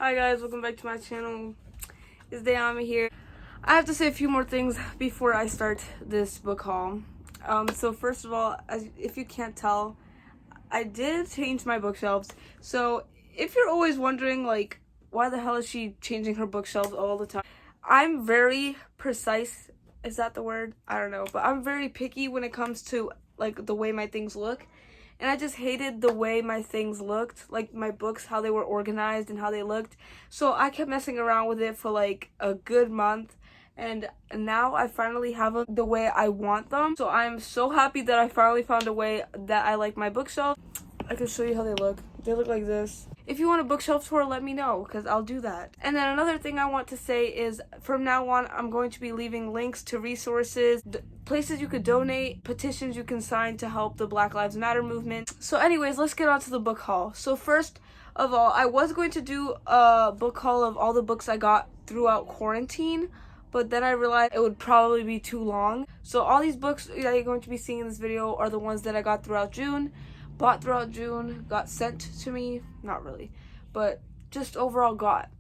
Hi guys, welcome back to my channel. It's Dayami here. I have to say a few more things before I start this book haul. So first of all, if you can't tell, I did change my bookshelves. So if you're always wondering like why the hell is she changing her bookshelves all the time, I'm very precise. Is that the word? I don't know, but I'm very picky when it comes to like the way my things look. And I just hated the way my things looked, like my books, how they were organized and how they looked. So I kept messing around with it for like a good month. And now I finally have them the way I want them. So I'm so happy that I finally found a way that I like my bookshelf. I can show you how they look. They look like this. If you want a bookshelf tour, let me know, because I'll do that. And then another thing I want to say is, from now on, I'm going to be leaving links to resources, places you could donate, petitions you can sign to help the Black Lives Matter movement. So anyways, let's get on to the book haul. So first of all, I was going to do a book haul of all the books I got throughout quarantine, but then I realized it would probably be too long. So all these books that you're going to be seeing in this video are the ones that I got throughout June. Bought throughout June, got sent to me, not really, but just overall got.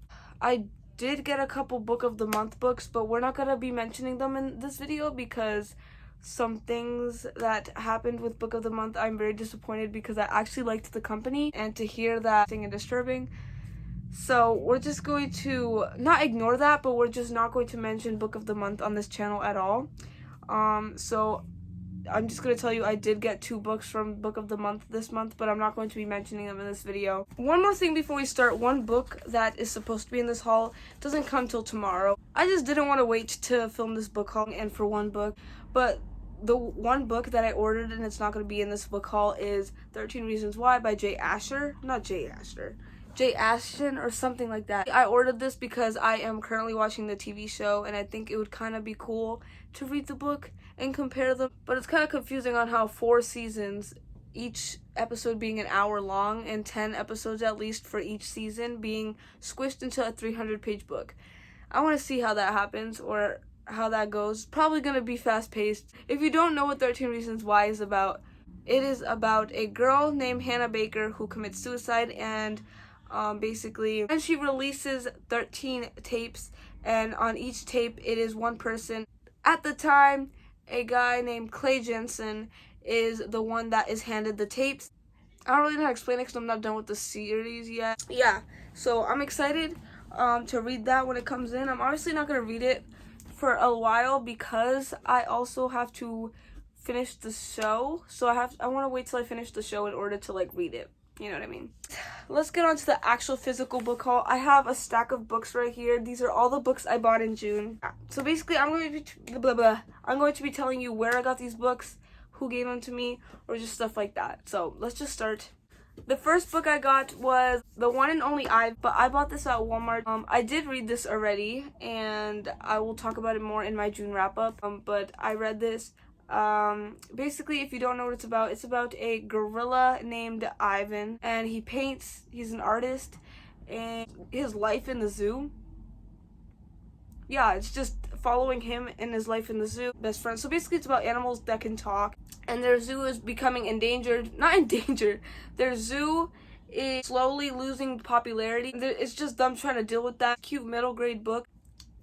I did get a couple book of the month books, but we're not going to be mentioning them in this video because some things that happened with book of the month, I'm very disappointed because I actually liked the company, and to hear that thing and disturbing. So we're just going to not ignore that, but we're just not going to mention book of the month on this channel at all. So I'm just going to tell you I did get 2 books from book of the month this month, but I'm not going to be mentioning them in this video. One more thing before we start, one book that is supposed to be in this haul doesn't come till tomorrow. I just didn't want to wait to film this book haul and for one book, but the one book that I ordered and it's not going to be in this book haul is 13 Reasons Why by Jay Ashton or something like that. I ordered this because I am currently watching the TV show and I think it would kind of be cool to read the book and compare them, but it's kind of confusing on how 4 seasons, each episode being an hour long and 10 episodes at least for each season being squished into a 300-page book. I want to see how that happens or how that goes. Probably going to be fast-paced. If you don't know what 13 Reasons Why is about, it is about a girl named Hannah Baker who commits suicide, and basically, and she releases 13 tapes, and on each tape it is one person. At the time, a guy named Clay Jensen is the one that is handed the tapes. I don't really know how to explain it because I'm not done with the series yet. Yeah, so I'm excited to read that when it comes in. I'm obviously not going to read it for a while because I also have to finish the show. So I want to wait till I finish the show in order to like read it. You know what I mean? Let's get on to the actual physical book haul. I have a stack of books right here. These are all the books I bought in June. So basically, I'm going to be telling you where I got these books, who gave them to me, or just stuff like that. So let's just start. The first book I got was The One and Only I, but I bought this at Walmart. I did read this already, and I will talk about it more in my June wrap-up. But I read this. Basically, if you don't know what it's about a gorilla named Ivan, and he paints. He's an artist, and his life in the zoo. Yeah, it's just following him and his life in the zoo. Best friend. So basically, it's about animals that can talk, and their zoo is becoming endangered. Not endangered. Their zoo is slowly losing popularity. It's just them trying to deal with that. Cute middle grade book.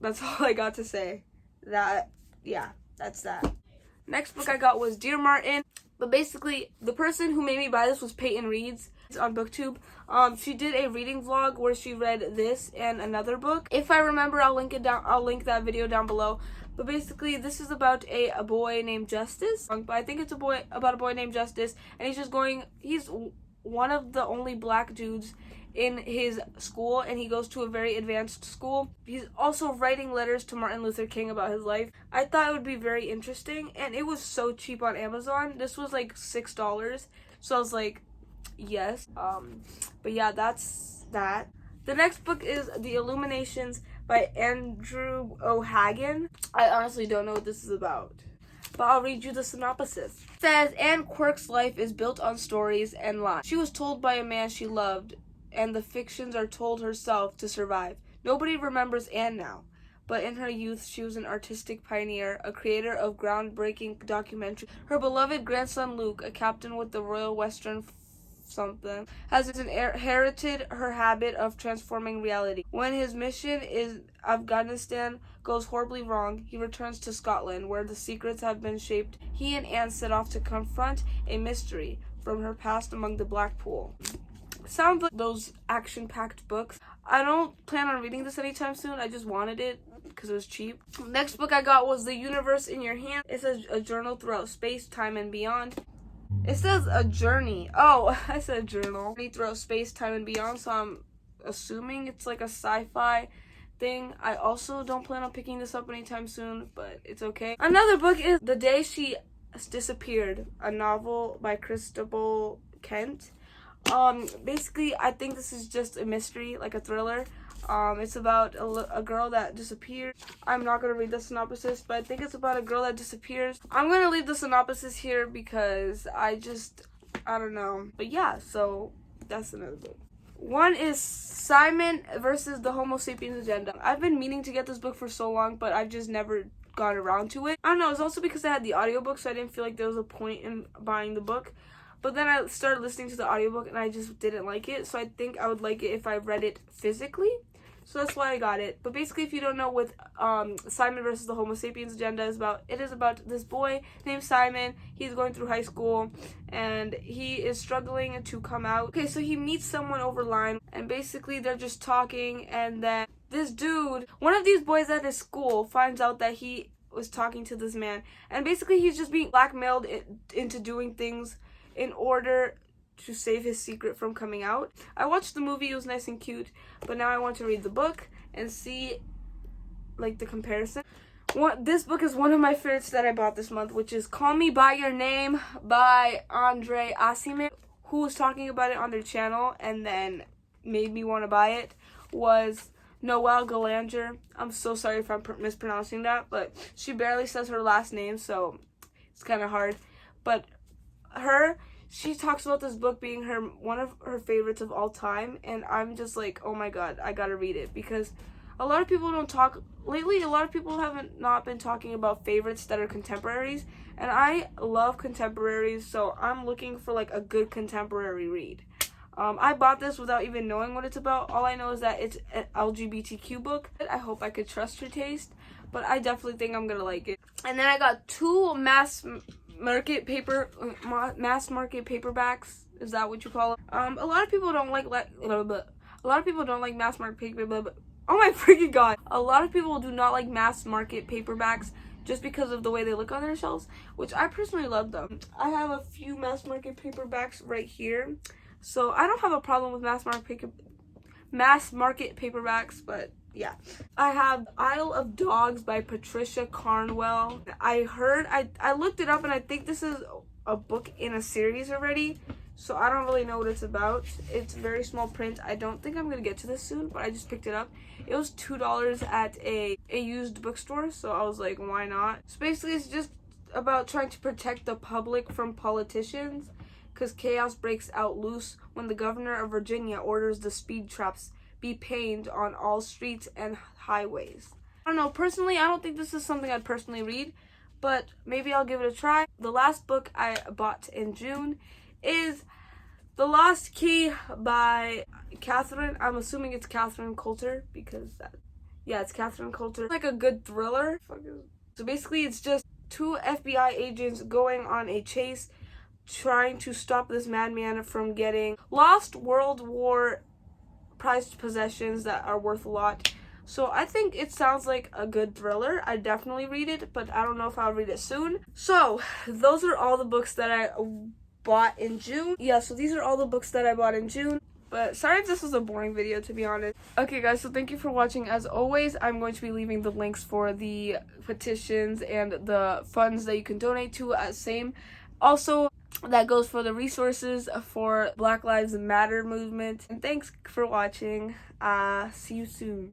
That's all I got to say. That's that. Next book I got was Dear Martin, but basically the person who made me buy this was Peyton Reads. It's on BookTube. She did a reading vlog where she read this and another book. If I remember, I'll link it down. I'll link that video down below. But basically, this is about a boy named Justice. But I think it's about a boy named Justice, and he's one of the only black dudes in his school, and he goes to a very advanced school. He's also writing letters to Martin Luther King about his life. I thought it would be very interesting, and it was so cheap on Amazon. This was like $6, so I was like, yes. But yeah, that's that. The next book is The Illuminations by Andrew O'Hagan. I honestly don't know what this is about, but I'll read you the synopsis. It says, Anne Quirk's life is built on stories and lies. She was told by a man she loved, and the fictions are told herself to survive. Nobody remembers Anne now, but in her youth she was an artistic pioneer, a creator of groundbreaking documentaries. Her beloved grandson Luke, a captain with the Royal Western something, has inherited her habit of transforming reality. When his mission in Afghanistan goes horribly wrong, he returns to Scotland, where the secrets have been shaped. He and Anne set off to confront a mystery from her past among the Blackpool. Sounds like those action-packed books. I don't plan on reading this anytime soon. I just wanted it because it was cheap. Next book I got was The Universe in Your Hand. It says a journal throughout space, time, and beyond. It says a journey. Oh, I said journal. Throughout space, time, and beyond, so I'm assuming it's like a sci-fi thing. I also don't plan on picking this up anytime soon, but it's okay. Another book is The Day She Disappeared, a novel by Christabel Kent. Basically, I think this is just a mystery, like a thriller. It's about a girl that disappeared. I'm not going to read the synopsis, but I think it's about a girl that disappears. I'm going to leave the synopsis here because I don't know. But yeah, so that's another book. One is Simon versus the Homo sapiens Agenda. I've been meaning to get this book for so long, but I've just never got around to it. I don't know, it's also because I had the audiobook, so I didn't feel like there was a point in buying the book. But then I started listening to the audiobook and I just didn't like it. So I think I would like it if I read it physically. So that's why I got it. But basically, if you don't know what Simon versus the Homo sapiens Agenda is about, it is about this boy named Simon. He's going through high school and he is struggling to come out. Okay, so he meets someone over line and basically they're just talking, and then this dude, one of these boys at his school, finds out that he was talking to this man, and basically he's just being blackmailed into doing things in order to save his secret from coming out. I watched the movie, it was nice and cute, but now I want to read the book and see like the comparison. This book is one of my favorites that I bought this month, which is Call Me By Your Name by Andre Aciman. Who was talking about it on their channel and then made me want to buy it was Noelle Galanger. I'm so sorry if I'm mispronouncing that, but she barely says her last name, so it's kind of hard. But she talks about this book being one of her favorites of all time, and I'm just like, oh my god, I gotta read it, because a lot of people don't talk lately. A lot of people haven't not been talking about favorites that are contemporaries, and I love contemporaries, so I'm looking for like a good contemporary read. I bought this without even knowing what it's about. All I know is that it's an LGBTQ book. I hope I could trust your taste, but I definitely think I'm gonna like it. And then I got two mass market paperbacks. Is that what you call them? A lot of people don't like mass market paper. Oh my freaking god! A lot of people do not like mass market paperbacks just because of the way they look on their shelves, which I personally love them. I have a few mass market paperbacks right here, so I don't have a problem with mass market paperbacks, but yeah. I have Isle of Dogs by Patricia Carnwell. I looked it up, and I think this is a book in a series already, so I don't really know what it's about. It's very small print. I don't think I'm gonna get to this soon, but I just picked it up. It was $2 at a used bookstore, so I was like, why not? So basically, it's just about trying to protect the public from politicians, because chaos breaks out loose when the governor of Virginia orders the speed traps be painted on all streets and highways. I don't know, personally, I don't think this is something I'd personally read, but maybe I'll give it a try. The last book I bought in June is The Lost Key by Catherine. I'm assuming it's Catherine Coulter, because it's Catherine Coulter. It's like a good thriller. So basically, it's just two FBI agents going on a chase, trying to stop this madman from getting lost World War prized possessions that are worth a lot. So I think it sounds like a good thriller. I'd definitely read it, but I don't know if I'll read it soon. So those are all the books that I bought in June. Yeah, so these are all the books that I bought in June. But sorry if this was a boring video, to be honest. Okay guys, so thank you for watching. As always, I'm going to be leaving the links for the petitions and the funds that you can donate to at same. Also, that goes for the resources for Black Lives Matter movement. And thanks for watching. See you soon.